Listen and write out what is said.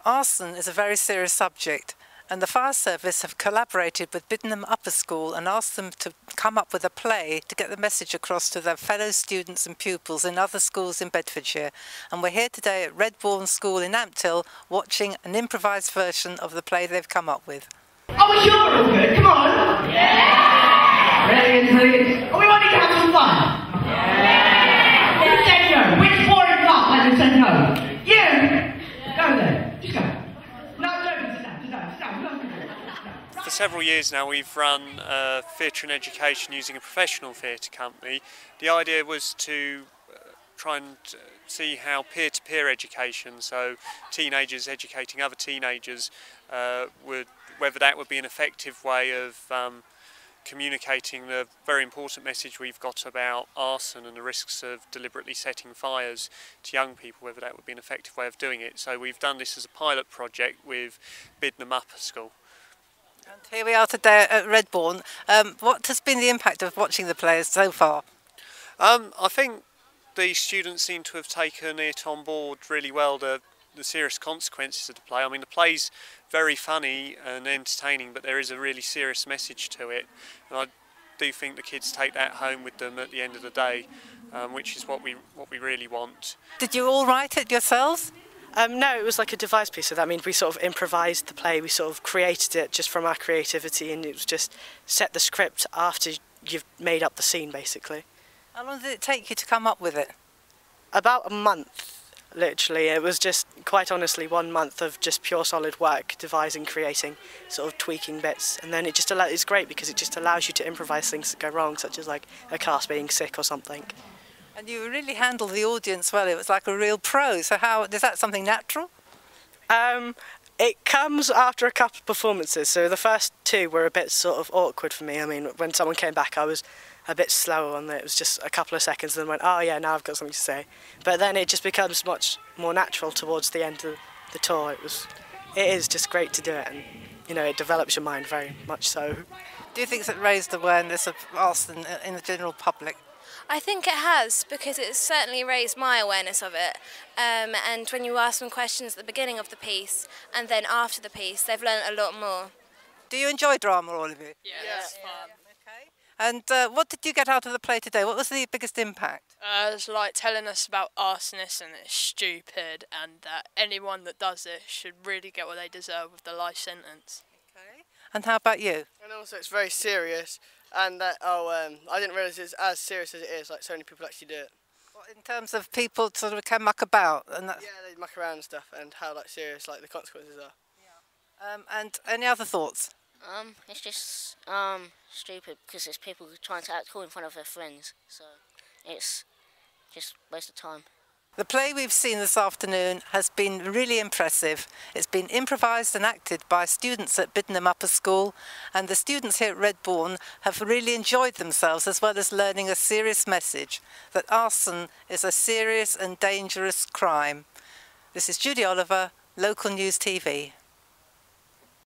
Arson is a very serious subject, and the fire service have collaborated with Biddenham Upper School and asked them to come up with a play to get the message across to their fellow students and pupils in other schools in Bedfordshire. And we're here today at Redbourne School in Ampthill watching an improvised version of the play they've come up with. Oh, well, sure, we're all good. Come on. Yeah! Brilliant, brilliant. Oh, we want to have some fun. Yeah! Who said no? Which four and five like said no? You! Go there. Just go. No, sit down. For several years now we've run theatre and education using a professional theatre company. The idea was to try and see how peer-to-peer education, so teenagers educating other teenagers, whether that would be an effective way of communicating the very important message we've got about arson and the risks of deliberately setting fires to young people, whether that would be an effective way of doing it. So we've done this as a pilot project with Biddenham Upper School. And here we are today at Redbourne. What has been the impact of watching the players so far? I think the students seem to have taken it on board really well, the serious consequences of the play. I mean, the play's very funny and entertaining, but there is a really serious message to it, and I do think the kids take that home with them at the end of the day, which is what we really want. Did you all write it yourselves? No, it was like a devised piece, so that means we sort of improvised the play, we sort of created it just from our creativity, and it was just set the script after you've made up the scene, basically. How long did it take you to come up with it? About a month. Literally, it was just, quite honestly, 1 month of just pure solid work, devising, creating, sort of tweaking bits, and then it just it's great because it just allows you to improvise things that go wrong, such as like a cast being sick or something. And you really handled the audience well. It was like a real pro. So how is that something natural? It comes after a couple of performances. So the first two were a bit sort of awkward for me. I mean, when someone came back, I was a bit slower on it. It was just a couple of seconds, and then went, oh yeah, now I've got something to say. But then it just becomes much more natural towards the end of the tour. It is just great to do it, and you know, it develops your mind very much so. Do you think it's raised awareness of arson in the general public? I think it has, because it's certainly raised my awareness of it, and when you ask them questions at the beginning of the piece and then after the piece, they've learned a lot more. Do you enjoy drama, all of you? Yeah, it's fun. Okay. And what did you get out of the play today? What was the biggest impact? It's like telling us about arsonists and it's stupid, and that anyone that does it should really get what they deserve with the life sentence. Okay. And how about you? And also it's very serious, and that I didn't realise it's as serious as it is. Like so many people actually do it. Well, in terms of people sort of can muck about, and that's... Yeah, they muck around and stuff, and how like serious like the consequences are. Yeah. And any other thoughts? It's just stupid because it's people trying to act cool in front of their friends, so it's just a waste of time. The play we've seen this afternoon has been really impressive. It's been improvised and acted by students at Biddenham Upper School, and the students here at Redbourne have really enjoyed themselves, as well as learning a serious message that arson is a serious and dangerous crime. This is Judy Oliver, Local News TV.